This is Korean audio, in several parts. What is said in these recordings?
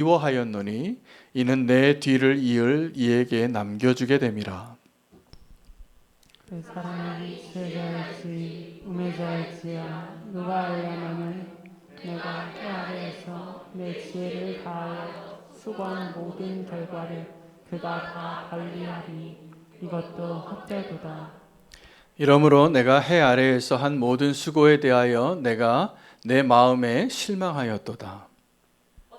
미워하였노니 이는 내 뒤를 이을 이에게 남겨주게 됨이라. 그 사람이 지혜자일지 우매자일지야 누가 알려나는 내가 해 아래에서 내 지혜를 다하여 수고한 모든 결과를 그가 다 관리하리. 이것도 헛되도다. 이러므로 내가 해 아래에서 한 모든 수고에 대하여 내가 내 마음에 실망하였도다.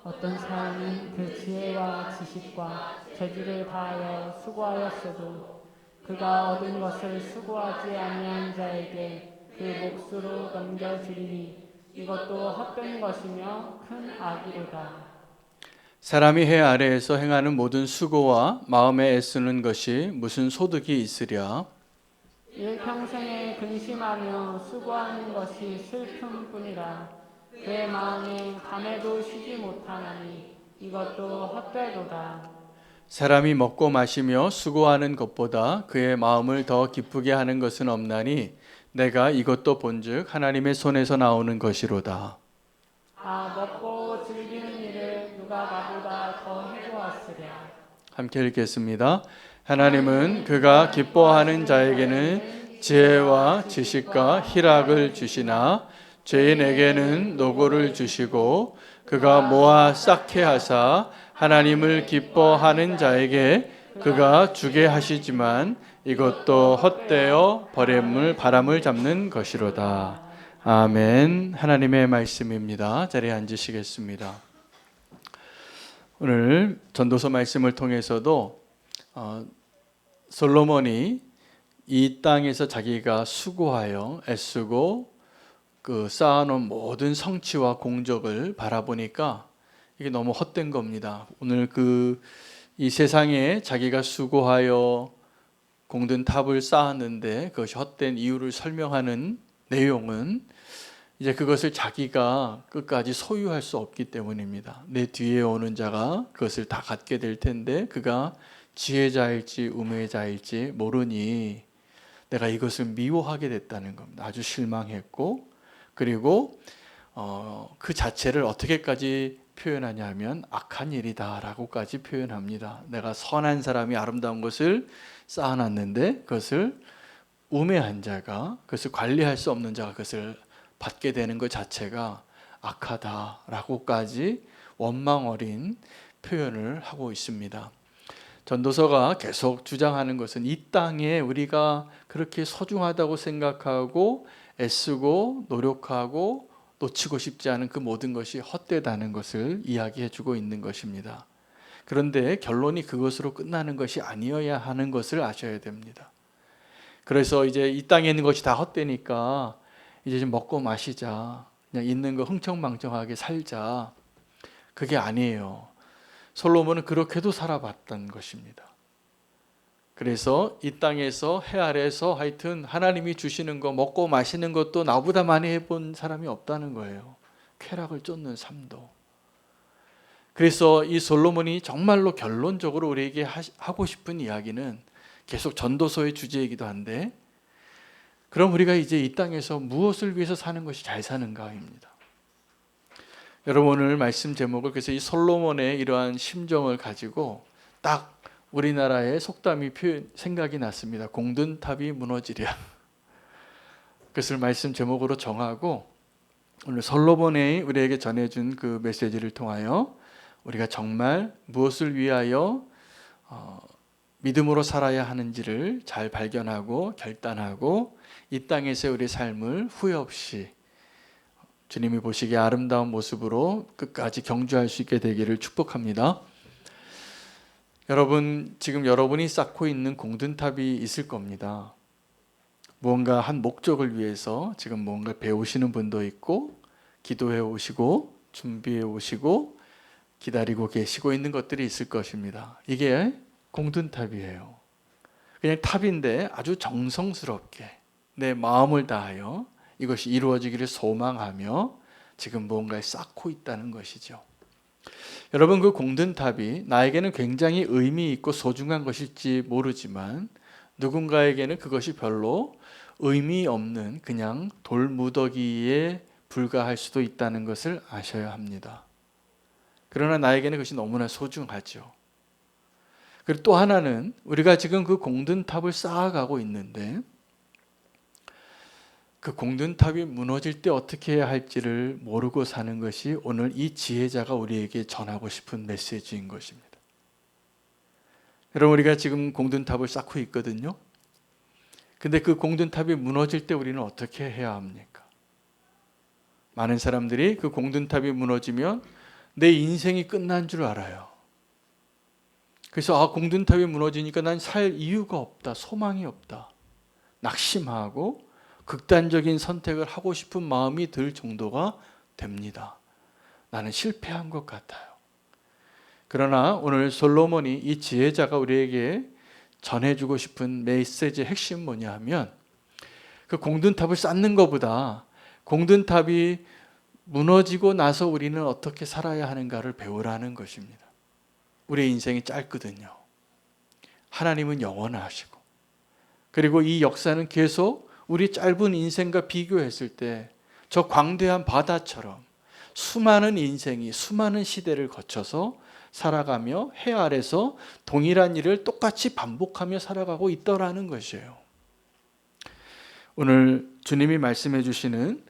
어떤 사람이 그 지혜와 지식과 재주를 다하여 수고하였어도 그가 얻은 것을 수고하지 아니한 자에게 그 몫으로 넘겨주리니 이것도 헛된 것이며 큰 악이로다. 사람이 해 아래에서 행하는 모든 수고와 마음에 애쓰는 것이 무슨 소득이 있으랴? 일평생에 근심하며 수고하는 것이 슬픔뿐이라. 그의 마음에 밤에도 쉬지 못하나니 이것도 헛되도다. 사람이 먹고 마시며 수고하는 것보다 그의 마음을 더 기쁘게 하는 것은 없나니 내가 이것도 본즉 하나님의 손에서 나오는 것이로다. 먹고 즐기는 일을 누가 나보다 더 해보았으랴. 함께 읽겠습니다. 하나님은 그가 기뻐하는 자에게는 지혜와 지식과 희락을 주시나 죄인에게는 노고를 주시고 그가 모아 쌓게 하사 하나님을 기뻐하는 자에게 그가 주게 하시지만 이것도 헛되어 바람을 잡는 것이로다. 아멘. 하나님의 말씀입니다. 자리에 앉으시겠습니다. 오늘 전도서 말씀을 통해서도 솔로몬이 이 땅에서 자기가 수고하여 애쓰고 그 쌓아놓은 모든 성취와 공적을 바라보니까 이게 너무 헛된 겁니다. 오늘 이 세상에 자기가 수고하여 공든 탑을 쌓았는데 그것이 헛된 이유를 설명하는 내용은 이제 그것을 자기가 끝까지 소유할 수 없기 때문입니다. 내 뒤에 오는 자가 그것을 다 갖게 될 텐데 그가 지혜자일지 우매자일지 모르니 내가 이것을 미워하게 됐다는 겁니다. 아주 실망했고 그리고 그 자체를 어떻게까지 표현하냐면 악한 일이다라고까지 표현합니다. 내가 선한 사람이 아름다운 것을 쌓아놨는데 그것을 우매한 자가 그것을 관리할 수 없는 자가 그것을 받게 되는 것 자체가 악하다라고까지 원망 어린 표현을 하고 있습니다. 전도서가 계속 주장하는 것은 이 땅에 우리가 그렇게 소중하다고 생각하고 애쓰고 노력하고 놓치고 싶지 않은 그 모든 것이 헛되다는 것을 이야기해 주고 있는 것입니다. 그런데 결론이 그것으로 끝나는 것이 아니어야 하는 것을 아셔야 됩니다. 그래서 이제 이 땅에 있는 것이 다 헛되니까 이제 좀 먹고 마시자. 그냥 있는 거 흥청망청하게 살자. 그게 아니에요. 솔로몬은 그렇게도 살아봤던 것입니다. 그래서 이 땅에서 해 아래에서 하여튼 하나님이 주시는 거 먹고 마시는 것도 나보다 많이 해본 사람이 없다는 거예요. 쾌락을 쫓는 삶도. 그래서 이 솔로몬이 정말로 결론적으로 우리에게 하고 싶은 이야기는 계속 전도서의 주제이기도 한데 그럼 우리가 이제 이 땅에서 무엇을 위해서 사는 것이 잘 사는가입니다. 여러분 오늘 말씀 제목을 그래서 이 솔로몬의 이러한 심정을 가지고 딱 우리나라의 속담이 생각이 났습니다. 공든 탑이 무너지랴. 그것을 말씀 제목으로 정하고 오늘 솔로몬이 우리에게 전해준 그 메시지를 통하여 우리가 정말 무엇을 위하여 믿음으로 살아야 하는지를 잘 발견하고 결단하고 이 땅에서 우리 삶을 후회 없이 주님이 보시기에 아름다운 모습으로 끝까지 경주할 수 있게 되기를 축복합니다. 여러분, 지금 여러분이 쌓고 있는 공든탑이 있을 겁니다. 무언가 한 목적을 위해서 지금 무언가 배우시는 분도 있고 기도해 오시고 준비해 오시고 기다리고 계시고 있는 것들이 있을 것입니다. 이게 공든탑이에요. 그냥 탑인데 아주 정성스럽게 내 마음을 다하여 이것이 이루어지기를 소망하며 지금 무언가에 쌓고 있다는 것이죠. 여러분 그 공든탑이 나에게는 굉장히 의미 있고 소중한 것일지 모르지만 누군가에게는 그것이 별로 의미 없는 그냥 돌무더기에 불과할 수도 있다는 것을 아셔야 합니다. 그러나 나에게는 그것이 너무나 소중하죠. 그리고 또 하나는 우리가 지금 그 공든탑을 쌓아가고 있는데 그 공든탑이 무너질 때 어떻게 해야 할지를 모르고 사는 것이 오늘 이 지혜자가 우리에게 전하고 싶은 메시지인 것입니다. 여러분, 우리가 지금 공든탑을 쌓고 있거든요. 근데 그 공든탑이 무너질 때 우리는 어떻게 해야 합니까? 많은 사람들이 그 공든탑이 무너지면 내 인생이 끝난 줄 알아요. 그래서 공든탑이 무너지니까 난 살 이유가 없다, 소망이 없다, 낙심하고 극단적인 선택을 하고 싶은 마음이 들 정도가 됩니다. 나는 실패한 것 같아요. 그러나 오늘 솔로몬이 이 지혜자가 우리에게 전해주고 싶은 메시지의 핵심은 뭐냐 하면 그 공든탑을 쌓는 것보다 공든탑이 무너지고 나서 우리는 어떻게 살아야 하는가를 배우라는 것입니다. 우리의 인생이 짧거든요. 하나님은 영원하시고 그리고 이 역사는 계속 우리 짧은 인생과 비교했을 때 저 광대한 바다처럼 수많은 인생이 수많은 시대를 거쳐서 살아가며 해 아래서 동일한 일을 똑같이 반복하며 살아가고 있더라는 것이에요. 오늘 주님이 말씀해 주시는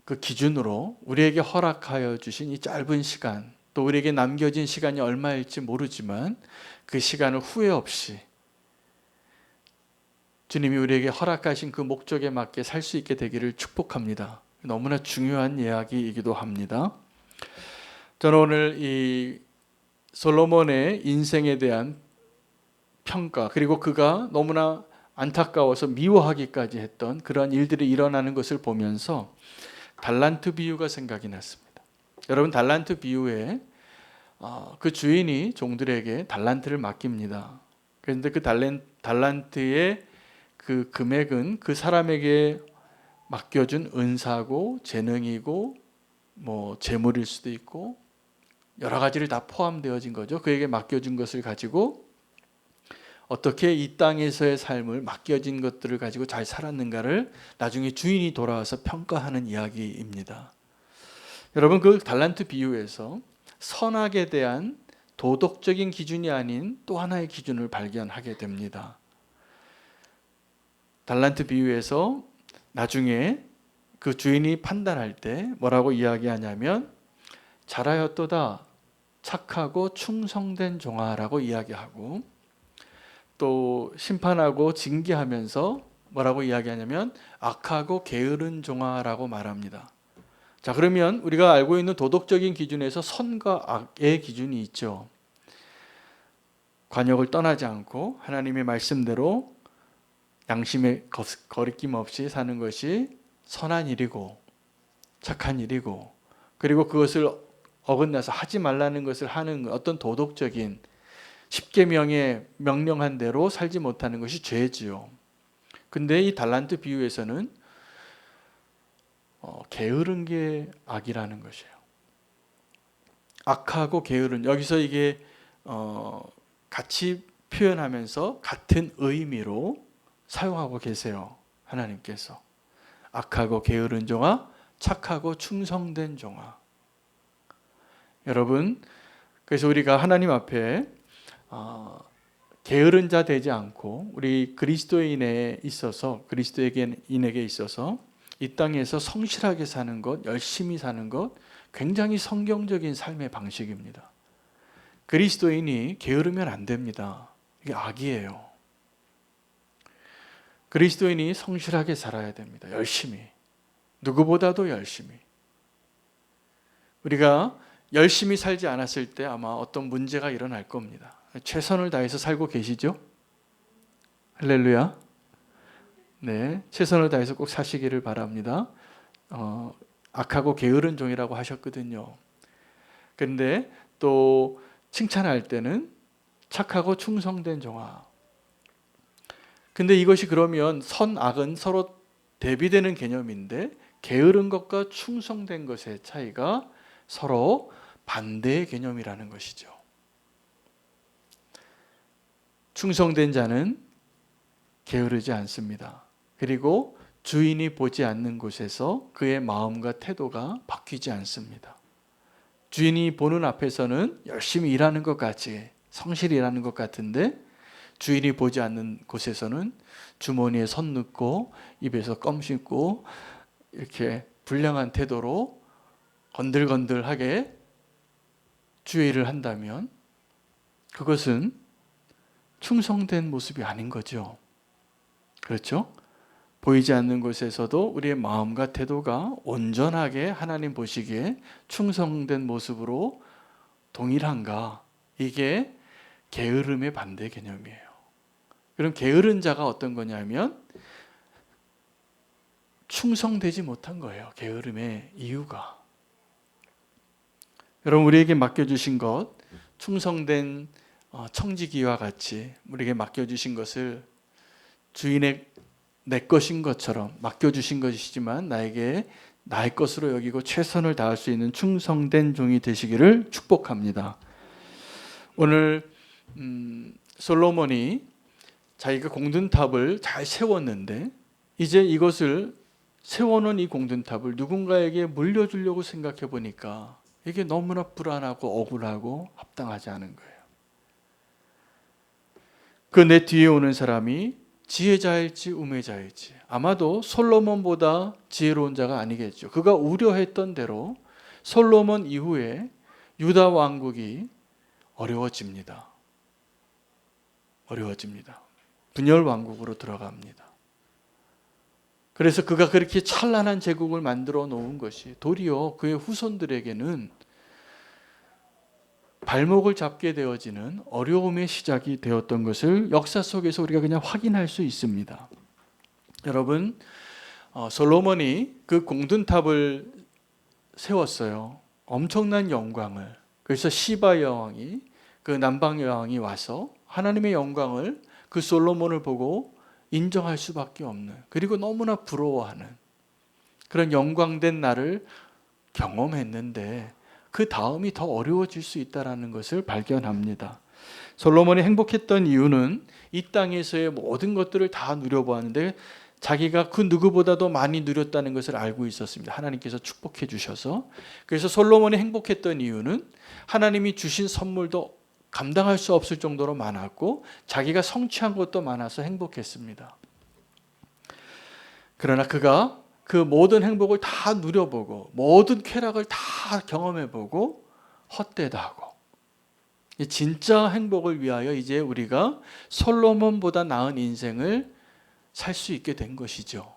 그 기준으로 우리에게 허락하여 주신 이 짧은 시간, 또 우리에게 남겨진 시간이 얼마일지 모르지만 그 시간을 후회 없이 주님이 우리에게 허락하신 그 목적에 맞게 살 수 있게 되기를 축복합니다. 너무나 중요한 이야기이기도 합니다. 저는 오늘 이 솔로몬의 인생에 대한 평가, 그리고 그가 너무나 안타까워서 미워하기까지 했던 그런 일들이 일어나는 것을 보면서 달란트 비유가 생각이 났습니다. 여러분, 달란트 비유에 그 주인이 종들에게 달란트를 맡깁니다. 그런데 그 달란트의 그 금액은 그 사람에게 맡겨준 은사고 재능이고 뭐 재물일 수도 있고 여러 가지를 다 포함되어진 거죠. 그에게 맡겨준 것을 가지고 어떻게 이 땅에서의 삶을 맡겨진 것들을 가지고 잘 살았는가를 나중에 주인이 돌아와서 평가하는 이야기입니다. 여러분, 그 달란트 비유에서 선악에 대한 도덕적인 기준이 아닌 또 하나의 기준을 발견하게 됩니다. 달란트 비유에서 나중에 그 주인이 판단할 때 뭐라고 이야기하냐면 잘하였도다 착하고 충성된 종아라고 이야기하고, 또 심판하고 징계하면서 뭐라고 이야기하냐면 악하고 게으른 종아라고 말합니다. 자, 그러면 우리가 알고 있는 도덕적인 기준에서 선과 악의 기준이 있죠. 관역을 떠나지 않고 하나님의 말씀대로 양심에 거리낌 없이 사는 것이 선한 일이고 착한 일이고, 그리고 그것을 어긋나서 하지 말라는 것을 하는 어떤 도덕적인 10계명의 명령한 대로 살지 못하는 것이 죄지요. 근데 이 달란트 비유에서는 게으른 게 악이라는 것이에요. 악하고 게으른, 여기서 이게 같이 표현하면서 같은 의미로 사용하고 계세요. 하나님께서 악하고 게으른 종아, 착하고 충성된 종아. 여러분, 그래서 우리가 하나님 앞에 게으른 자 되지 않고 우리 그리스도인에 있어서, 그리스도인에게 있어서 이 땅에서 성실하게 사는 것, 열심히 사는 것, 굉장히 성경적인 삶의 방식입니다. 그리스도인이 게으르면 안 됩니다. 이게 악이에요. 그리스도인이 성실하게 살아야 됩니다. 열심히. 누구보다도 열심히. 우리가 열심히 살지 않았을 때 아마 어떤 문제가 일어날 겁니다. 최선을 다해서 살고 계시죠? 할렐루야. 네, 최선을 다해서 꼭 사시기를 바랍니다. 악하고 게으른 종이라고 하셨거든요. 그런데 또 칭찬할 때는 착하고 충성된 종아. 근데 이것이 그러면 선악은 서로 대비되는 개념인데 게으른 것과 충성된 것의 차이가 서로 반대의 개념이라는 것이죠. 충성된 자는 게으르지 않습니다. 그리고 주인이 보지 않는 곳에서 그의 마음과 태도가 바뀌지 않습니다. 주인이 보는 앞에서는 열심히 일하는 것 같이 성실히 일하는 것 같은데 주인이 보지 않는 곳에서는 주머니에 손 넣고 입에서 껌 씹고 이렇게 불량한 태도로 건들건들하게 주의 일을 한다면 그것은 충성된 모습이 아닌 거죠. 그렇죠? 보이지 않는 곳에서도 우리의 마음과 태도가 온전하게 하나님 보시기에 충성된 모습으로 동일한가? 이게 게으름의 반대 개념이에요. 그럼 게으른 자가 어떤 거냐면 충성되지 못한 거예요. 게으름의 이유가. 여러분 우리에게 맡겨주신 것, 충성된 청지기와 같이 우리에게 맡겨주신 것을 주인의 내 것인 것처럼 맡겨주신 것이지만 나에게 나의 것으로 여기고 최선을 다할 수 있는 충성된 종이 되시기를 축복합니다. 오늘 솔로몬이 자기가 공든탑을 잘 세웠는데 이제 이것을 세워놓은 이 공든탑을 누군가에게 물려주려고 생각해 보니까 이게 너무나 불안하고 억울하고 합당하지 않은 거예요. 그 내 뒤에 오는 사람이 지혜자일지 우매자일지 아마도 솔로몬보다 지혜로운 자가 아니겠죠. 그가 우려했던 대로 솔로몬 이후에 유다 왕국이 어려워집니다. 분열 왕국으로 들어갑니다. 그래서 그가 그렇게 찬란한 제국을 만들어 놓은 것이 도리어 그의 후손들에게는 발목을 잡게 되어지는 어려움의 시작이 되었던 것을 역사 속에서 우리가 그냥 확인할 수 있습니다. 여러분, 솔로몬이 그 공든탑을 세웠어요. 엄청난 영광을. 그래서 시바 여왕이 그 남방 여왕이 와서 하나님의 영광을 그 솔로몬을 보고 인정할 수밖에 없는, 그리고 너무나 부러워하는 그런 영광된 날을 경험했는데 그 다음이 더 어려워질 수 있다는 것을 발견합니다. 솔로몬이 행복했던 이유는 이 땅에서의 모든 것들을 다 누려보았는데 자기가 그 누구보다도 많이 누렸다는 것을 알고 있었습니다. 하나님께서 축복해 주셔서. 그래서 솔로몬이 행복했던 이유는 하나님이 주신 선물도 감당할 수 없을 정도로 많았고 자기가 성취한 것도 많아서 행복했습니다. 그러나 그가 그 모든 행복을 다 누려보고 모든 쾌락을 다 경험해보고 헛되다하고 진짜 행복을 위하여 이제 우리가 솔로몬보다 나은 인생을 살 수 있게 된 것이죠.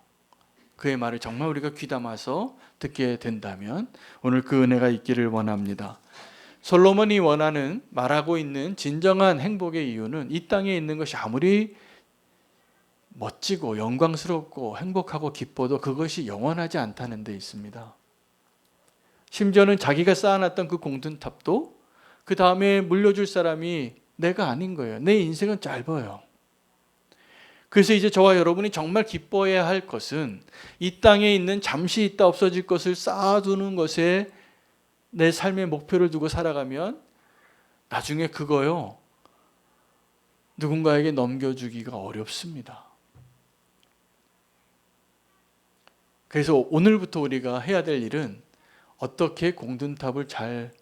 그의 말을 정말 우리가 귀담아서 듣게 된다면 오늘 그 은혜가 있기를 원합니다. 솔로몬이 원하는 말하고 있는 진정한 행복의 이유는 이 땅에 있는 것이 아무리 멋지고 영광스럽고 행복하고 기뻐도 그것이 영원하지 않다는 데 있습니다. 심지어는 자기가 쌓아놨던 그 공든탑도 그 다음에 물려줄 사람이 내가 아닌 거예요. 내 인생은 짧아요. 그래서 이제 저와 여러분이 정말 기뻐해야 할 것은 이 땅에 있는 잠시 있다 없어질 것을 쌓아두는 것에 내 삶의 목표를 두고 살아가면 나중에 그거요 누군가에게 넘겨주기가 어렵습니다. 그래서 오늘부터 우리가 해야 될 일은 어떻게 공든탑을 잘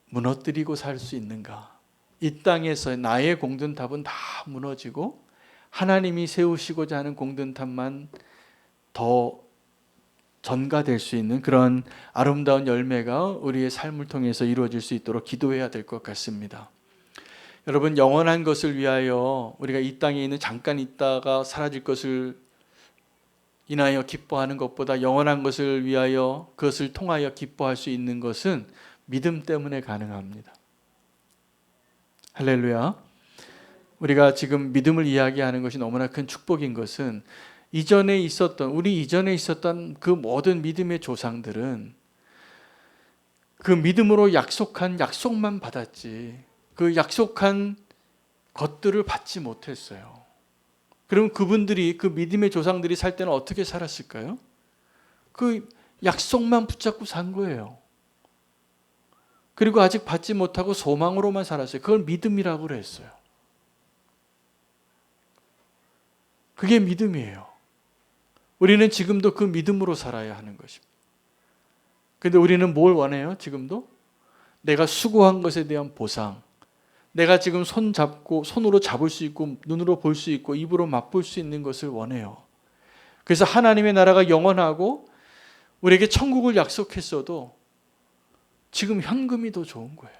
무너뜨리고 살 수 있는가. 이 땅에서 나의 공든탑은 다 무너지고 하나님이 세우시고자 하는 공든탑만 더 전가될 수 있는 그런 아름다운 열매가 우리의 삶을 통해서 이루어질 수 있도록 기도해야 될 것 같습니다. 여러분, 영원한 것을 위하여 우리가 이 땅에 있는 잠깐 있다가 사라질 것을 인하여 기뻐하는 것보다 영원한 것을 위하여 그것을 통하여 기뻐할 수 있는 것은 믿음 때문에 가능합니다. 할렐루야. 우리가 지금 믿음을 이야기하는 것이 너무나 큰 축복인 것은 우리 이전에 있었던 그 모든 믿음의 조상들은 그 믿음으로 약속한 약속만 받았지 그 약속한 것들을 받지 못했어요. 그럼 그분들이 그 믿음의 조상들이 살 때는 어떻게 살았을까요? 그 약속만 붙잡고 산 거예요. 그리고 아직 받지 못하고 소망으로만 살았어요. 그걸 믿음이라고 그랬어요. 그게 믿음이에요. 우리는 지금도 그 믿음으로 살아야 하는 것입니다. 근데 우리는 뭘 원해요? 지금도? 내가 수고한 것에 대한 보상. 내가 지금 손으로 잡을 수 있고 눈으로 볼 수 있고 입으로 맛볼 수 있는 것을 원해요. 그래서 하나님의 나라가 영원하고 우리에게 천국을 약속했어도 지금 현금이 더 좋은 거예요.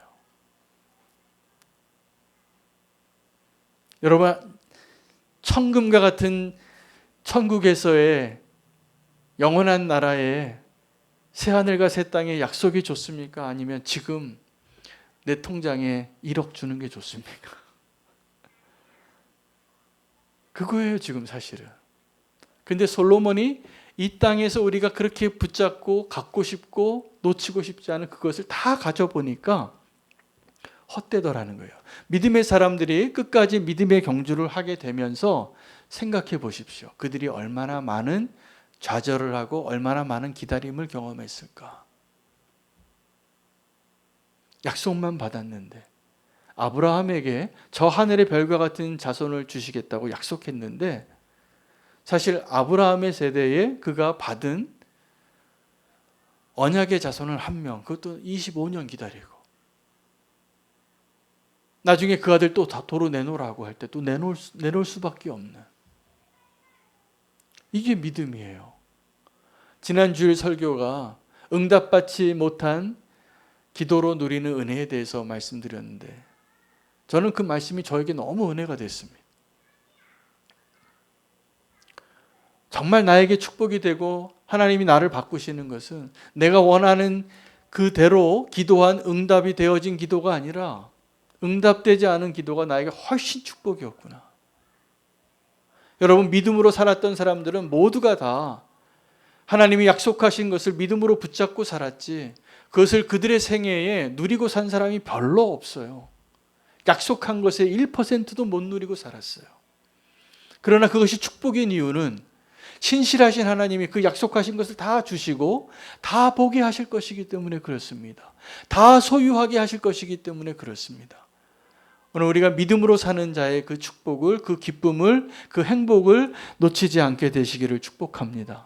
여러분, 천금과 같은 천국에서의 영원한 나라에 새하늘과 새 땅에 약속이 좋습니까? 아니면 지금 내 통장에 1억 주는 게 좋습니까? 그거예요, 지금 사실은. 근데 솔로몬이 이 땅에서 우리가 그렇게 붙잡고 갖고 싶고 놓치고 싶지 않은 그것을 다 가져보니까 헛되더라는 거예요. 믿음의 사람들이 끝까지 믿음의 경주를 하게 되면서 생각해 보십시오. 그들이 얼마나 많은 좌절을 하고 얼마나 많은 기다림을 경험했을까. 약속만 받았는데 아브라함에게 저 하늘의 별과 같은 자손을 주시겠다고 약속했는데 사실 아브라함의 세대에 그가 받은 언약의 자손을 한 명, 그것도 25년 기다리고 나중에 그 아들 또 도로 내놓으라고 할 때 또 내놓을 수밖에 없는, 이게 믿음이에요. 지난 주일 설교가 응답받지 못한 기도로 누리는 은혜에 대해서 말씀드렸는데 저는 그 말씀이 저에게 너무 은혜가 됐습니다. 정말 나에게 축복이 되고 하나님이 나를 바꾸시는 것은 내가 원하는 그대로 기도한 응답이 되어진 기도가 아니라 응답되지 않은 기도가 나에게 훨씬 축복이었구나. 여러분, 믿음으로 살았던 사람들은 모두가 다 하나님이 약속하신 것을 믿음으로 붙잡고 살았지 그것을 그들의 생애에 누리고 산 사람이 별로 없어요. 약속한 것의 1%도 못 누리고 살았어요. 그러나 그것이 축복인 이유는 신실하신 하나님이 그 약속하신 것을 다 주시고 다 보게 하실 것이기 때문에 그렇습니다. 다 소유하게 하실 것이기 때문에 그렇습니다. 오늘 우리가 믿음으로 사는 자의 그 축복을, 그 기쁨을, 그 행복을 놓치지 않게 되시기를 축복합니다.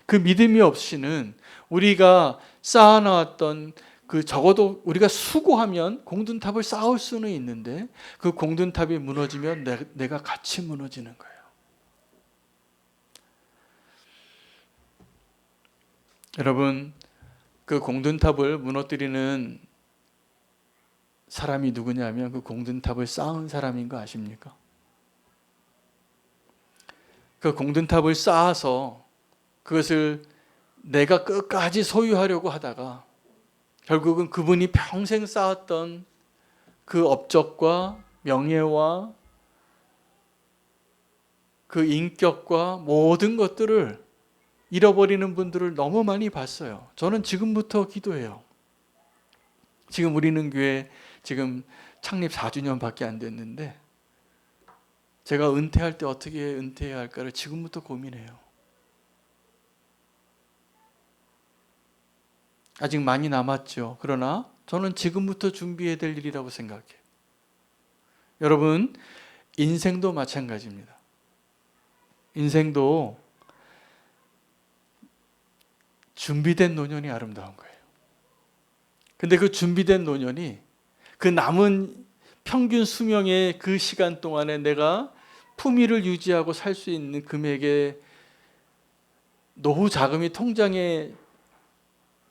그 믿음이 없이는 우리가 쌓아놨던 그 적어도 우리가 수고하면 공든탑을 쌓을 수는 있는데 그 공든탑이 무너지면 내가 같이 무너지는 거예요. 여러분, 그 공든탑을 무너뜨리는 사람이 누구냐면 그 공든탑을 쌓은 사람인 거 아십니까? 그 공든탑을 쌓아서 그것을 내가 끝까지 소유하려고 하다가 결국은 그분이 평생 쌓았던 그 업적과 명예와 그 인격과 모든 것들을 잃어버리는 분들을 너무 많이 봤어요. 저는 지금부터 기도해요. 지금 우리는 교회 지금 창립 4주년밖에 안 됐는데 제가 은퇴할 때 어떻게 은퇴해야 할까를 지금부터 고민해요. 아직 많이 남았죠. 그러나 저는 지금부터 준비해야 될 일이라고 생각해요. 여러분, 인생도 마찬가지입니다. 인생도 준비된 노년이 아름다운 거예요. 근데 그 준비된 노년이 그 남은 평균 수명의 그 시간 동안에 내가 품위를 유지하고 살 수 있는 금액의 노후 자금이 통장에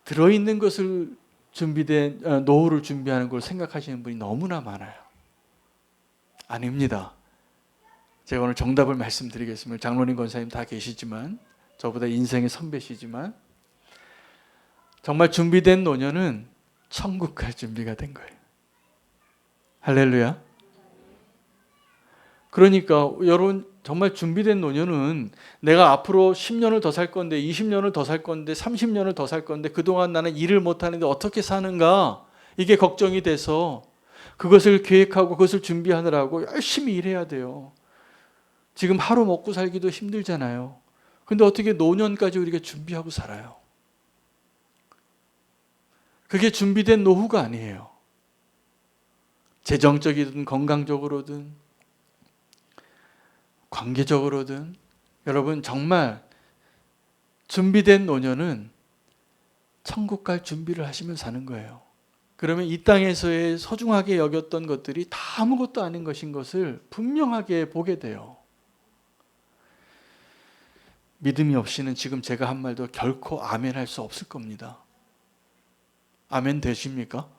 들어있는 것을 준비된 노후를 준비하는 걸 생각하시는 분이 너무나 많아요. 아닙니다. 제가 오늘 정답을 말씀드리겠습니다. 장로님, 권사님 다 계시지만 저보다 인생의 선배시지만 정말 준비된 노년은 천국 갈 준비가 된 거예요. 할렐루야. 그러니까 여러분, 정말 준비된 노년은 내가 앞으로 10년을 더 살 건데 20년을 더 살 건데 30년을 더 살 건데 그동안 나는 일을 못하는데 어떻게 사는가, 이게 걱정이 돼서 그것을 계획하고 그것을 준비하느라고 열심히 일해야 돼요. 지금 하루 먹고 살기도 힘들잖아요. 근데 어떻게 노년까지 우리가 준비하고 살아요? 그게 준비된 노후가 아니에요. 재정적이든 건강적으로든 관계적으로든 여러분, 정말 준비된 노년은 천국 갈 준비를 하시면 사는 거예요. 그러면 이 땅에서의 소중하게 여겼던 것들이 다 아무것도 아닌 것인 것을 분명하게 보게 돼요. 믿음이 없이는 지금 제가 한 말도 결코 아멘 할 수 없을 겁니다. 아멘 되십니까?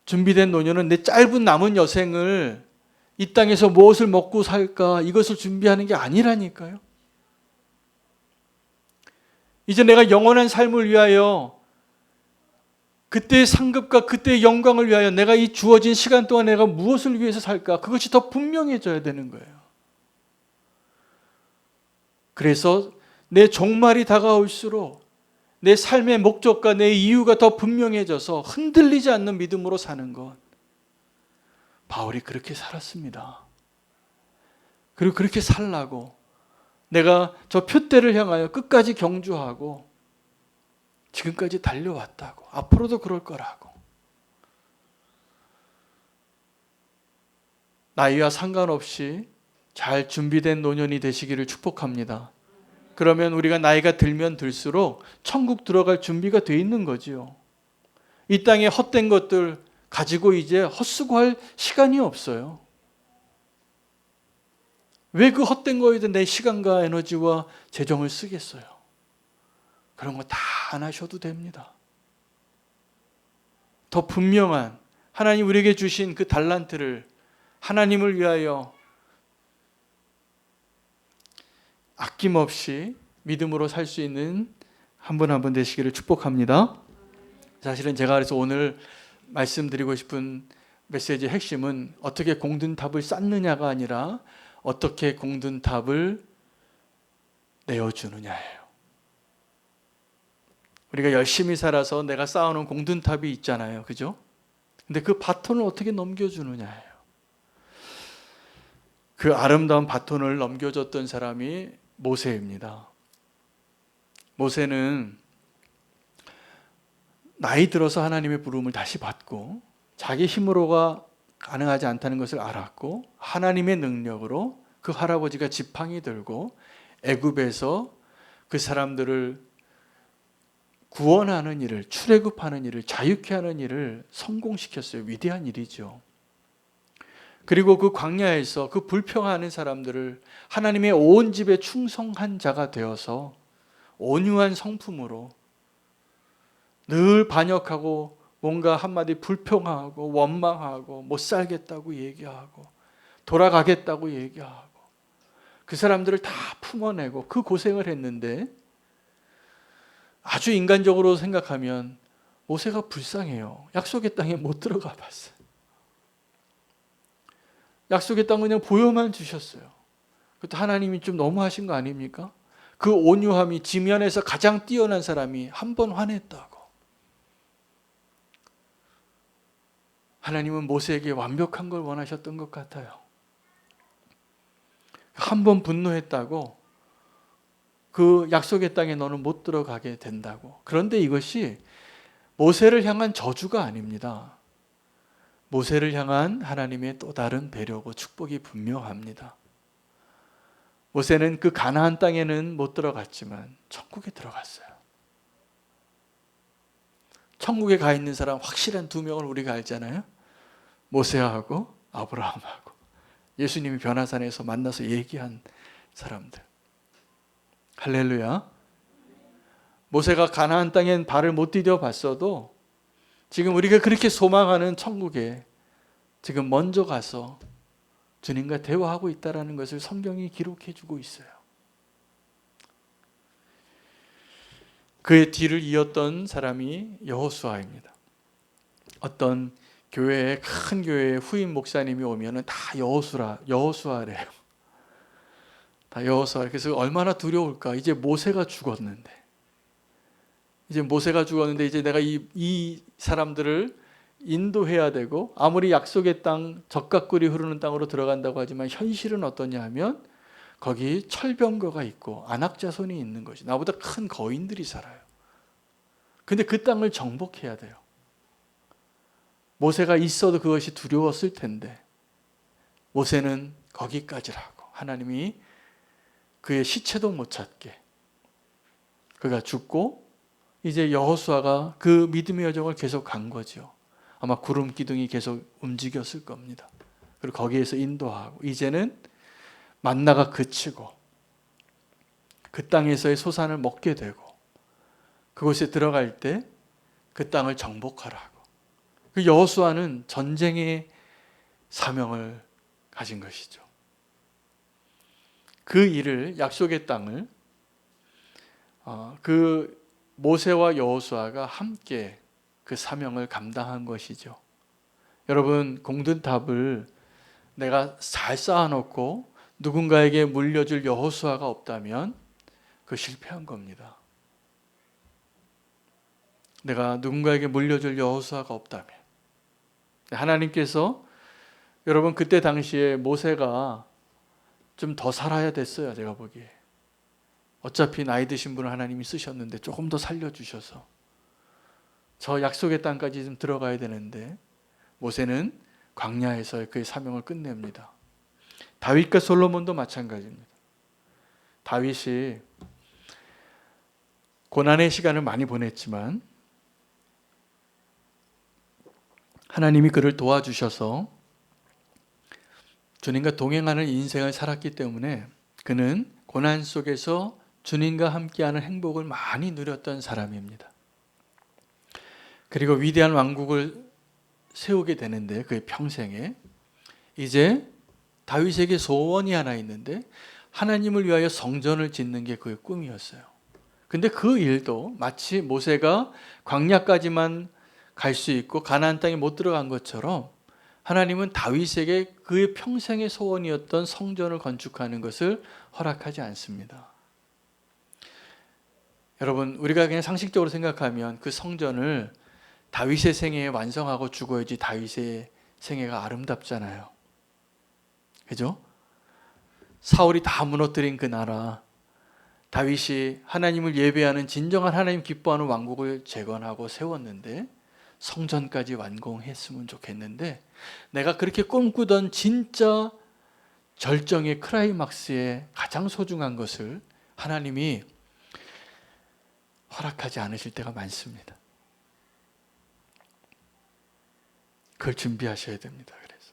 준비된 노년은 내 짧은 남은 여생을 이 땅에서 무엇을 먹고 살까 이것을 준비하는 게 아니라니까요. 이제 내가 영원한 삶을 위하여 그때의 상급과 그때의 영광을 위하여 내가 이 주어진 시간 동안 내가 무엇을 위해서 살까 그것이 더 분명해져야 되는 거예요. 그래서 내 종말이 다가올수록 내 삶의 목적과 내 이유가 더 분명해져서 흔들리지 않는 믿음으로 사는 것. 바울이 그렇게 살았습니다. 그리고 그렇게 살라고 내가 저 표대를 향하여 끝까지 경주하고 지금까지 달려왔다고 앞으로도 그럴 거라고. 나이와 상관없이 잘 준비된 노년이 되시기를 축복합니다. 그러면 우리가 나이가 들면 들수록 천국 들어갈 준비가 돼 있는 거지요. 이 땅에 헛된 것들 가지고 이제 헛수고할 시간이 없어요. 왜 그 헛된 거에도 내 시간과 에너지와 재정을 쓰겠어요? 그런 거 다 안 하셔도 됩니다. 더 분명한 하나님 우리에게 주신 그 달란트를 하나님을 위하여 아낌없이 믿음으로 살 수 있는 한 분 한 분 되시기를 축복합니다. 사실은 제가 그래서 오늘 말씀드리고 싶은 메시지의 핵심은 어떻게 공든탑을 쌓느냐가 아니라 어떻게 공든탑을 내어주느냐예요. 우리가 열심히 살아서 내가 쌓아놓은 공든탑이 있잖아요. 그죠? 근데 그 바톤을 어떻게 넘겨주느냐예요. 그 아름다운 바톤을 넘겨줬던 사람이 모세입니다. 모세는 나이 들어서 하나님의 부름을 다시 받고 자기 힘으로가 가능하지 않다는 것을 알았고 하나님의 능력으로 그 할아버지가 지팡이 들고 애굽에서 그 사람들을 구원하는 일을, 출애굽하는 일을, 자유케 하는 일을 성공시켰어요. 위대한 일이죠. 그리고 그 광야에서 그 불평하는 사람들을 하나님의 온 집에 충성한 자가 되어서 온유한 성품으로 늘 반역하고 뭔가 한마디 불평하고 원망하고 못 살겠다고 얘기하고 돌아가겠다고 얘기하고 그 사람들을 다 품어내고 그 고생을 했는데 아주 인간적으로 생각하면 모세가 불쌍해요. 약속의 땅에 못 들어가 봤어요. 약속의 땅은 그냥 보여만 주셨어요. 그것도 하나님이 좀 너무하신 거 아닙니까? 그 온유함이 지면에서 가장 뛰어난 사람이 한 번 화냈다고. 하나님은 모세에게 완벽한 걸 원하셨던 것 같아요. 한 번 분노했다고 그 약속의 땅에 너는 못 들어가게 된다고. 그런데 이것이 모세를 향한 저주가 아닙니다. 모세를 향한 하나님의 또 다른 배려고 축복이 분명합니다. 모세는 그 가나안 땅에는 못 들어갔지만 천국에 들어갔어요. 천국에 가 있는 사람 확실한 두 명을 우리가 알잖아요. 모세하고 아브라함하고 예수님이 변화산에서 만나서 얘기한 사람들. 할렐루야. 모세가 가나안 땅엔 발을 못 디뎌 봤어도 지금 우리가 그렇게 소망하는 천국에 지금 먼저 가서 주님과 대화하고 있다는 것을 성경이 기록해 주고 있어요. 그의 뒤를 이었던 사람이 여호수아입니다. 어떤 교회에 큰 교회에 후임 목사님이 오면은 다 여호수아래요. 다 여호수아. 그래서 얼마나 두려울까. 이제 모세가 죽었는데 이제 내가 이 사람들을 인도해야 되고 아무리 약속의 땅 적각꿀이 흐르는 땅으로 들어간다고 하지만 현실은 어떠냐 하면 거기 철병거가 있고 안악자손이 있는 것이 나보다 큰 거인들이 살아요. 근데 그 땅을 정복해야 돼요. 모세가 있어도 그것이 두려웠을 텐데 모세는 거기까지라고 하나님이 그의 시체도 못 찾게 그가 죽고 이제 여호수아가 그 믿음의 여정을 계속 간 거죠. 아마 구름 기둥이 계속 움직였을 겁니다. 그리고 거기에서 인도하고 이제는 만나가 그치고 그 땅에서의 소산을 먹게 되고 그곳에 들어갈 때 그 땅을 정복하라고. 그 여호수아는 전쟁의 사명을 가진 것이죠. 그 일을 약속의 땅을 그 모세와 여호수아가 함께 그 사명을 감당한 것이죠. 여러분, 공든탑을 내가 잘 쌓아놓고 누군가에게 물려줄 여호수아가 없다면 그 실패한 겁니다. 내가 누군가에게 물려줄 여호수아가 없다면. 하나님께서 여러분 그때 당시에 모세가 좀 더 살아야 됐어요. 제가 보기에. 어차피 나이 드신 분을 하나님이 쓰셨는데 조금 더 살려주셔서 저 약속의 땅까지 좀 들어가야 되는데 모세는 광야에서 그의 사명을 끝냅니다. 다윗과 솔로몬도 마찬가지입니다. 다윗이 고난의 시간을 많이 보냈지만 하나님이 그를 도와주셔서 주님과 동행하는 인생을 살았기 때문에 그는 고난 속에서 주님과 함께하는 행복을 많이 누렸던 사람입니다. 그리고 위대한 왕국을 세우게 되는데 그의 평생에 이제 다윗에게 소원이 하나 있는데 하나님을 위하여 성전을 짓는 게 그의 꿈이었어요. 근데 그 일도 마치 모세가 광야까지만 갈 수 있고 가나안 땅에 못 들어간 것처럼 하나님은 다윗에게 그의 평생의 소원이었던 성전을 건축하는 것을 허락하지 않습니다. 여러분, 우리가 그냥 상식적으로 생각하면 그 성전을 다윗의 생애에 완성하고 죽어야지 다윗의 생애가 아름답잖아요. 그죠? 사울이 다 무너뜨린 그 나라, 다윗이 하나님을 예배하는 진정한 하나님 기뻐하는 왕국을 재건하고 세웠는데 성전까지 완공했으면 좋겠는데 내가 그렇게 꿈꾸던 진짜 절정의 클라이막스의 가장 소중한 것을 하나님이 허락하지 않으실 때가 많습니다. 그걸 준비하셔야 됩니다. 그래서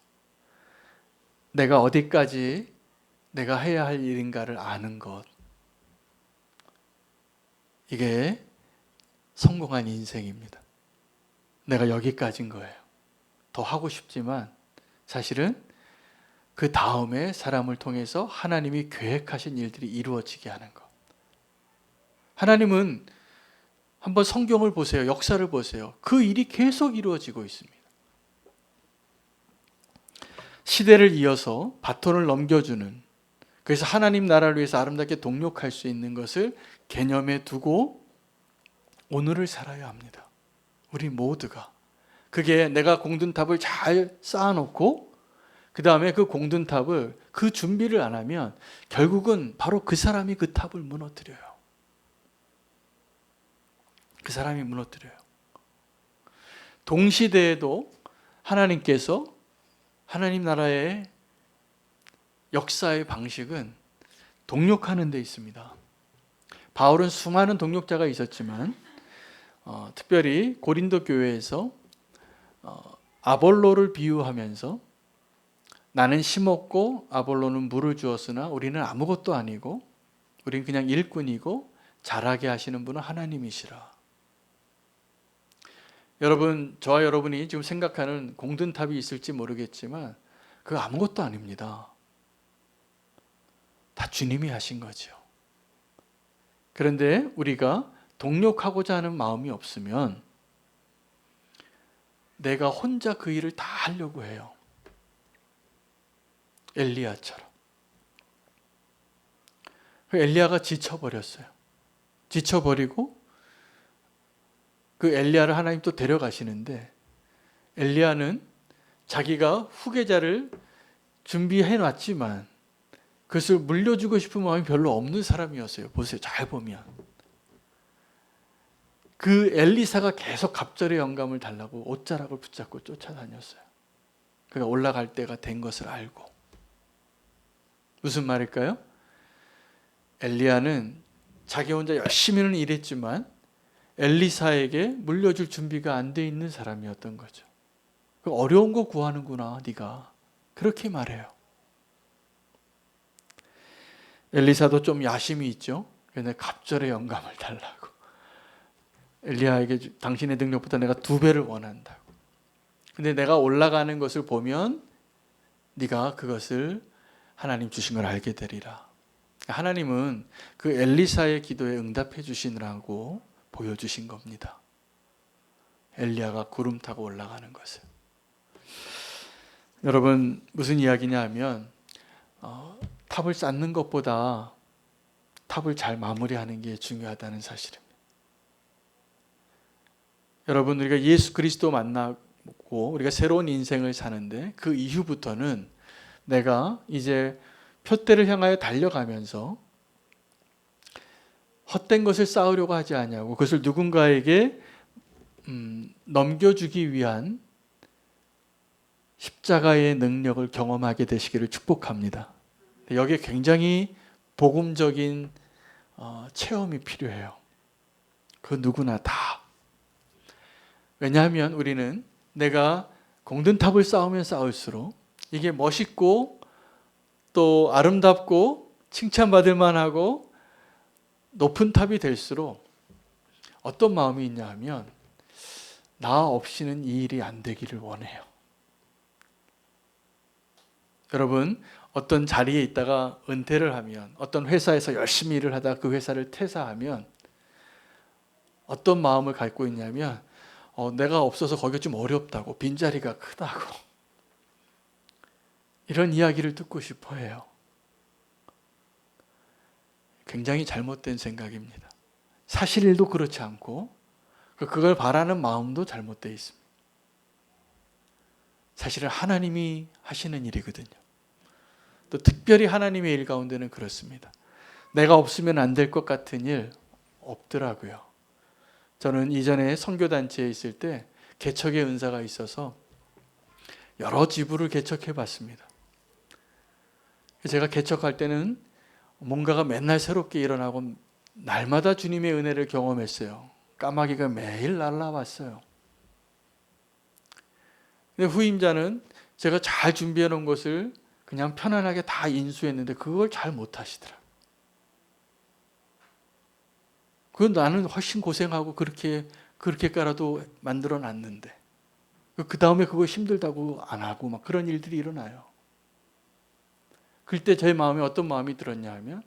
내가 어디까지 내가 해야 할 일인가를 아는 것, 이게 성공한 인생입니다. 내가 여기까지인 거예요. 더 하고 싶지만 사실은 그 다음에 사람을 통해서 하나님이 계획하신 일들이 이루어지게 하는 것. 하나님은 한번 성경을 보세요. 역사를 보세요. 그 일이 계속 이루어지고 있습니다. 시대를 이어서 바톤을 넘겨주는, 그래서 하나님 나라를 위해서 아름답게 동력할 수 있는 것을 개념에 두고 오늘을 살아야 합니다. 우리 모두가. 그게 내가 공든탑을 잘 쌓아놓고 그 다음에 그 공든탑을 그 준비를 안 하면 결국은 바로 그 사람이 그 탑을 무너뜨려요. 그 사람이 무너뜨려요. 동시대에도 하나님께서 하나님 나라의 역사의 방식은 동력하는 데 있습니다. 바울은 수많은 동력자가 있었지만 특별히 고린도 교회에서 아볼로를 비유하면서 나는 심었고 아볼로는 물을 주었으나 우리는 아무것도 아니고 우리는 그냥 일꾼이고 자라게 하시는 분은 하나님이시라. 여러분, 저와 여러분이 지금 생각하는 공든탑이 있을지 모르겠지만 그거 아무것도 아닙니다. 다 주님이 하신 거죠. 그런데 우리가 동력하고자 하는 마음이 없으면 내가 혼자 그 일을 다 하려고 해요. 엘리야처럼. 엘리야가 지쳐버렸어요. 지쳐버리고 그 엘리야를 하나님 또 데려가시는데 엘리야는 자기가 후계자를 준비해 놨지만 그것을 물려주고 싶은 마음이 별로 없는 사람이었어요. 보세요. 잘 보면. 그 엘리사가 계속 갑절의 영감을 달라고 옷자락을 붙잡고 쫓아다녔어요. 그가 올라갈 때가 된 것을 알고. 무슨 말일까요? 엘리야는 자기 혼자 열심히는 일했지만 엘리사에게 물려줄 준비가 안 돼 있는 사람이었던 거죠. 어려운 거 구하는구나 네가, 그렇게 말해요. 엘리사도 좀 야심이 있죠. 그래서 갑절의 영감을 달라고, 엘리야에게 당신의 능력보다 내가 2배를 원한다고. 근데 내가 올라가는 것을 보면 네가 그것을 하나님 주신 걸 알게 되리라. 하나님은 그 엘리사의 기도에 응답해 주시느라고 보여주신 겁니다. 엘리야가 구름 타고 올라가는 것을. 여러분, 무슨 이야기냐 하면 탑을 쌓는 것보다 탑을 잘 마무리하는 게 중요하다는 사실입니다. 여러분, 우리가 예수 그리스도 만나고 우리가 새로운 인생을 사는데 그 이후부터는 내가 이제 표대를 향하여 달려가면서 헛된 것을 쌓으려고 하지 아니하고 그것을 누군가에게 넘겨주기 위한 십자가의 능력을 경험하게 되시기를 축복합니다. 여기에 굉장히 복음적인 체험이 필요해요. 그 누구나 다. 왜냐하면 우리는 내가 공든 탑을 쌓으면 쌓을수록 이게 멋있고 또 아름답고 칭찬받을 만하고 높은 탑이 될수록 어떤 마음이 있냐 하면 나 없이는 이 일이 안 되기를 원해요. 여러분, 어떤 자리에 있다가 은퇴를 하면, 어떤 회사에서 열심히 일을 하다가 그 회사를 퇴사하면 어떤 마음을 갖고 있냐면 내가 없어서 거기가 좀 어렵다고, 빈자리가 크다고, 이런 이야기를 듣고 싶어 해요. 굉장히 잘못된 생각입니다. 사실도 그렇지 않고 그걸 바라는 마음도 잘못되어 있습니다. 사실은 하나님이 하시는 일이거든요. 또 특별히 하나님의 일 가운데는 그렇습니다. 내가 없으면 안 될 것 같은 일 없더라고요. 저는 이전에 선교단체에 있을 때 개척의 은사가 있어서 여러 지부를 개척해 봤습니다. 제가 개척할 때는 뭔가가 맨날 새롭게 일어나고 날마다 주님의 은혜를 경험했어요. 까마귀가 매일 날아왔어요. 근데 후임자는 제가 잘 준비해 놓은 것을 그냥 편안하게 다 인수했는데 그걸 잘 못하시더라고요. 그건 나는 훨씬 고생하고 그렇게 깔아도 만들어 놨는데 그 다음에 그거 힘들다고 안 하고 막 그런 일들이 일어나요. 그때 제 마음에 어떤 마음이 들었냐 하면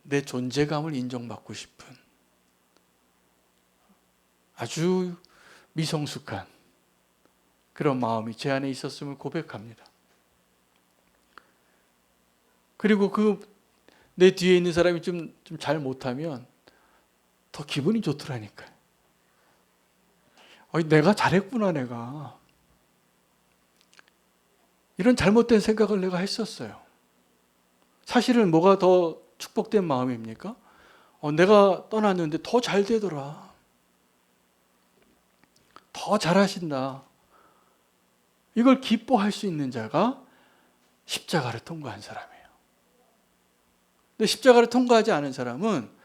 내 존재감을 인정받고 싶은 아주 미성숙한 그런 마음이 제 안에 있었음을 고백합니다. 그리고 내 뒤에 있는 사람이 좀 잘 못하면 더 기분이 좋더라니까요. 내가 잘했구나, 내가. 이런 잘못된 생각을 내가 했었어요. 사실은 뭐가 더 축복된 마음입니까? 내가 떠났는데 더 잘 되더라. 더 잘하신다. 이걸 기뻐할 수 있는 자가 십자가를 통과한 사람이에요. 근데 십자가를 통과하지 않은 사람은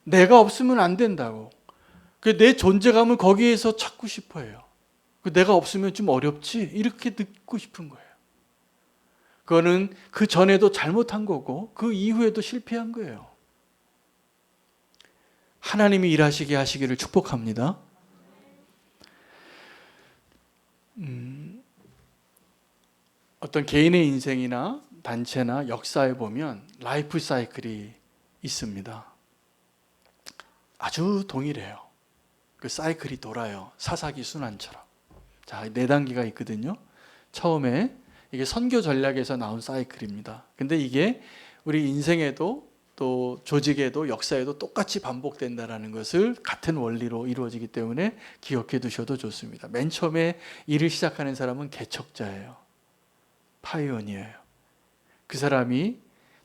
내가 없으면 안 된다고, 내 존재감을 거기에서 찾고 싶어 해요. 내가 없으면 좀 어렵지? 이렇게 듣고 싶은 거예요. 그거는 그 전에도 잘못한 거고 그 이후에도 실패한 거예요. 하나님이 일하시게 하시기를 축복합니다. 어떤 개인의 인생이나 단체나 역사에 보면 라이프 사이클이 있습니다. 아주 동일해요. 그 사이클이 돌아요. 사사기 순환처럼. 자, 4단계가 있거든요. 처음에 이게 선교 전략에서 나온 사이클입니다. 근데 이게 우리 인생에도 또 조직에도 역사에도 똑같이 반복된다는 것을 같은 원리로 이루어지기 때문에 기억해 두셔도 좋습니다. 맨 처음에 일을 시작하는 사람은 개척자예요. 파이오니어예요. 그 사람이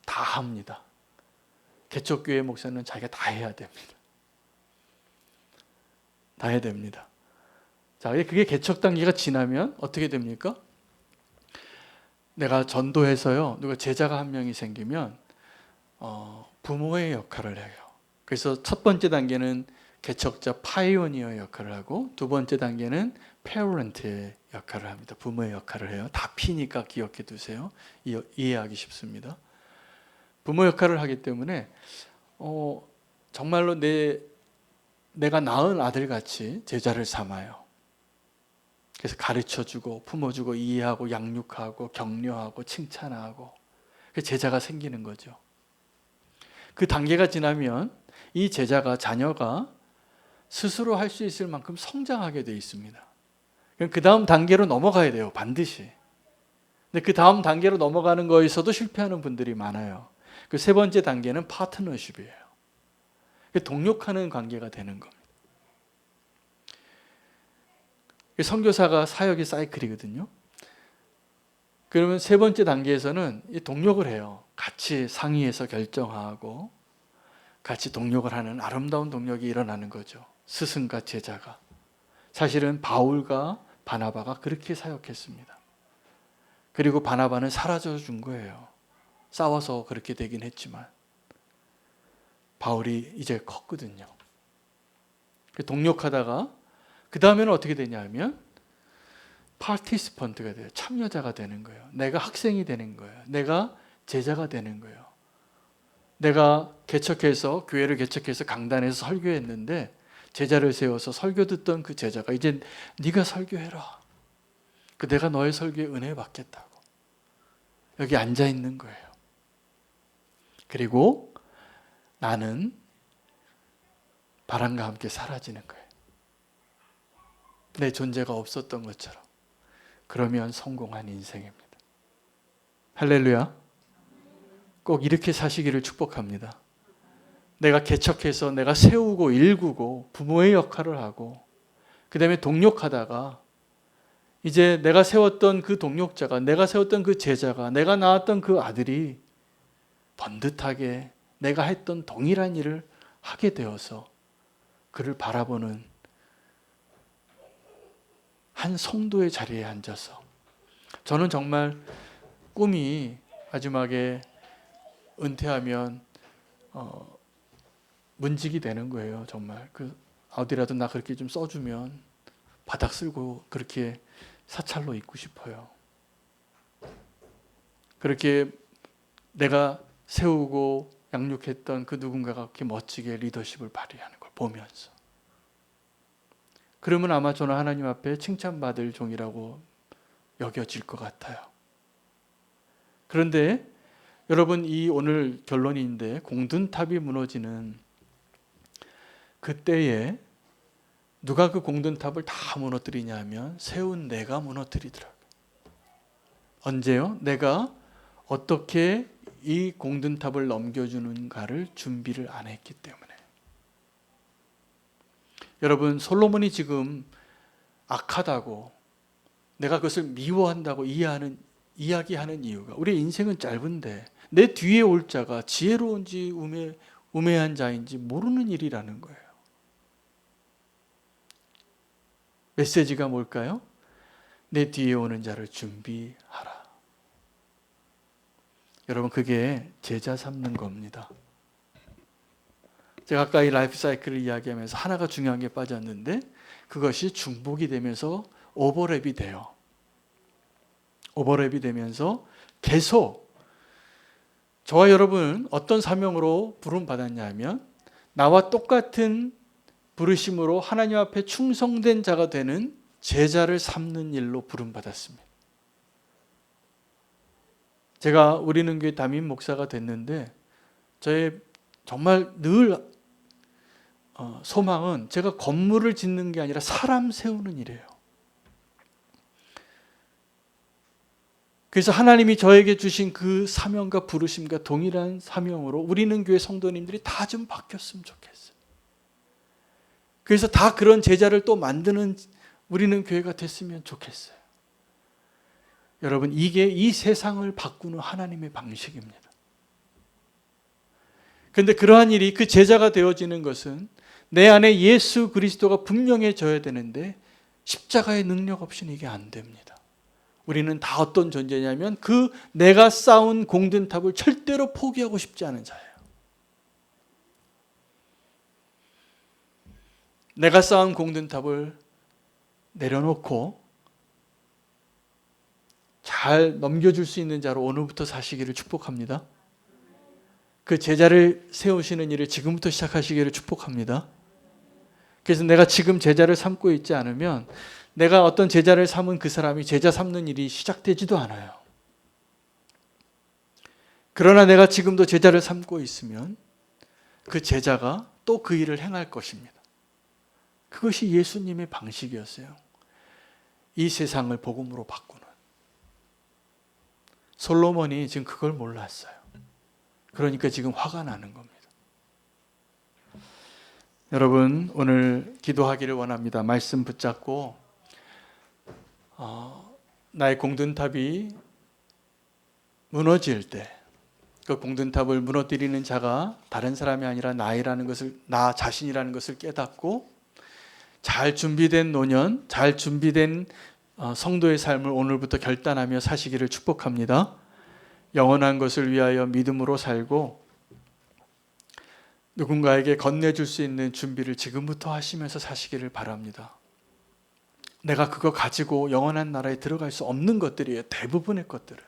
다 합니다. 개척교회 목사는 자기가 다 해야 됩니다. 다 해야 됩니다. 자, 그게 개척 단계가 지나면 어떻게 됩니까? 내가 전도해서요, 누가 제자가 한 명이 생기면 부모의 역할을 해요. 그래서 첫 번째 단계는 개척자 파이오니어 역할을 하고 두 번째 단계는 페어런트의 역할을 합니다. 부모의 역할을 해요. 다 P니까 기억해 두세요. 이해하기 쉽습니다. 부모 역할을 하기 때문에 정말로 내가 낳은 아들같이 제자를 삼아요. 그래서 가르쳐주고 품어주고 이해하고 양육하고 격려하고 칭찬하고 제자가 생기는 거죠. 그 단계가 지나면 이 자녀가 스스로 할 수 있을 만큼 성장하게 되어 있습니다. 그 다음 단계로 넘어가야 돼요. 반드시. 근데 그 다음 단계로 넘어가는 거에서도 실패하는 분들이 많아요. 그 세 번째 단계는 파트너십이에요. 동력하는 관계가 되는 겁니다. 선교사가 사역의 사이클이거든요. 그러면 세 번째 단계에서는 이 동력을 해요. 같이 상의해서 결정하고 같이 동력을 하는 아름다운 동력이 일어나는 거죠. 스승과 제자가. 사실은 바울과 바나바가 그렇게 사역했습니다. 그리고 바나바는 사라져 준 거예요. 싸워서 그렇게 되긴 했지만 바울이 이제 컸거든요. 동력하다가 그 다음에는 어떻게 되냐면 파티시펀트가 돼요. 참여자가 되는 거예요. 내가 학생이 되는 거예요. 내가 제자가 되는 거예요. 내가 교회를 개척해서 강단에서 설교했는데 제자를 세워서 설교 듣던 그 제자가 이제 네가 설교해라. 내가 너의 설교에 은혜 받겠다고. 여기 앉아 있는 거예요. 그리고 나는 바람과 함께 사라지는 거예요. 내 존재가 없었던 것처럼. 그러면 성공한 인생입니다. 할렐루야. 꼭 이렇게 사시기를 축복합니다. 내가 개척해서 내가 세우고 일구고 부모의 역할을 하고 그 다음에 동력하다가 이제 내가 세웠던 그 동력자가, 내가 세웠던 그 제자가, 내가 낳았던 그 아들이 번듯하게 내가 했던 동일한 일을 하게 되어서 그를 바라보는 한 성도의 자리에 앉아서 저는 정말 꿈이 마지막에 은퇴하면 문직이 되는 거예요. 정말 어디라도 나 그렇게 좀 써주면 바닥 쓸고 그렇게 사찰로 있고 싶어요. 그렇게 내가 세우고 양육했던 그 누군가가 그렇게 멋지게 리더십을 발휘하는 걸 보면서 그러면 아마 저는 하나님 앞에 칭찬받을 종이라고 여겨질 것 같아요. 그런데 여러분 이 오늘 결론인데 공든탑이 무너지는 그때에 누가 그 공든탑을 다 무너뜨리냐면 세운 내가 무너뜨리더라고요. 언제요? 내가 어떻게 이 공든탑을 넘겨주는가를 준비를 안 했기 때문에. 여러분 솔로몬이 지금 악하다고 내가 그것을 미워한다고 이야기하는 이유가 우리 인생은 짧은데 내 뒤에 올 자가 지혜로운지 우매한 자인지 모르는 일이라는 거예요. 메시지가 뭘까요? 내 뒤에 오는 자를 준비하라. 여러분 그게 제자 삼는 겁니다. 제가 아까 이 라이프 사이클을 이야기하면서 하나가 중요한 게 빠졌는데 그것이 중복이 되면서 오버랩이 돼요. 오버랩이 되면서 계속 저와 여러분은 어떤 사명으로 부름받았냐 하면 나와 똑같은 부르심으로 하나님 앞에 충성된 자가 되는 제자를 삼는 일로 부름받았습니다. 제가 우리는 교회 담임 목사가 됐는데 저의 정말 늘 소망은 제가 건물을 짓는 게 아니라 사람 세우는 일이에요. 그래서 하나님이 저에게 주신 그 사명과 부르심과 동일한 사명으로 우리는 교회 성도님들이 다 좀 바뀌었으면 좋겠어요. 그래서 다 그런 제자를 또 만드는 우리는 교회가 됐으면 좋겠어요. 여러분 이게 이 세상을 바꾸는 하나님의 방식입니다. 그런데 그러한 일이 그 제자가 되어지는 것은 내 안에 예수 그리스도가 분명해져야 되는데 십자가의 능력 없이는 이게 안 됩니다. 우리는 다 어떤 존재냐면 그 내가 쌓은 공든탑을 절대로 포기하고 싶지 않은 자예요. 내가 쌓은 공든탑을 내려놓고 잘 넘겨줄 수 있는 자로 오늘부터 사시기를 축복합니다. 그 제자를 세우시는 일을 지금부터 시작하시기를 축복합니다. 그래서 내가 지금 제자를 삼고 있지 않으면 내가 어떤 제자를 삼은 그 사람이 제자 삼는 일이 시작되지도 않아요. 그러나 내가 지금도 제자를 삼고 있으면 그 제자가 또 그 일을 행할 것입니다. 그것이 예수님의 방식이었어요. 이 세상을 복음으로 바꾸는. 솔로몬이 지금 그걸 몰랐어요. 그러니까 지금 화가 나는 겁니다. 여러분, 오늘 기도하기를 원합니다. 말씀 붙잡고 나의 공든탑이 무너질 때 그 공든탑을 무너뜨리는 자가 다른 사람이 아니라 나이라는 것을, 나 자신이라는 것을 깨닫고 잘 준비된 노년, 잘 준비된 성도의 삶을 오늘부터 결단하며 사시기를 축복합니다. 영원한 것을 위하여 믿음으로 살고 누군가에게 건네줄 수 있는 준비를 지금부터 하시면서 사시기를 바랍니다. 내가 그거 가지고 영원한 나라에 들어갈 수 없는 것들이에요. 대부분의 것들은.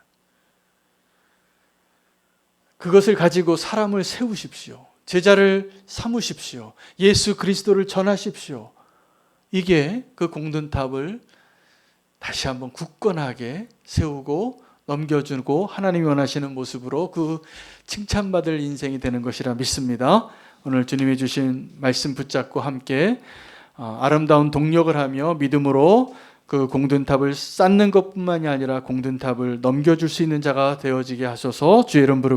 그것을 가지고 사람을 세우십시오. 제자를 삼으십시오. 예수 그리스도를 전하십시오. 이게 그 공든탑을 다시 한번 굳건하게 세우고 넘겨주고 하나님이 원하시는 모습으로 그 칭찬받을 인생이 되는 것이라 믿습니다. 오늘 주님이 주신 말씀 붙잡고 함께 아름다운 동력을 하며 믿음으로 그 공든탑을 쌓는 것뿐만이 아니라 공든탑을 넘겨줄 수 있는 자가 되어지게 하소서. 주의 이름 부르고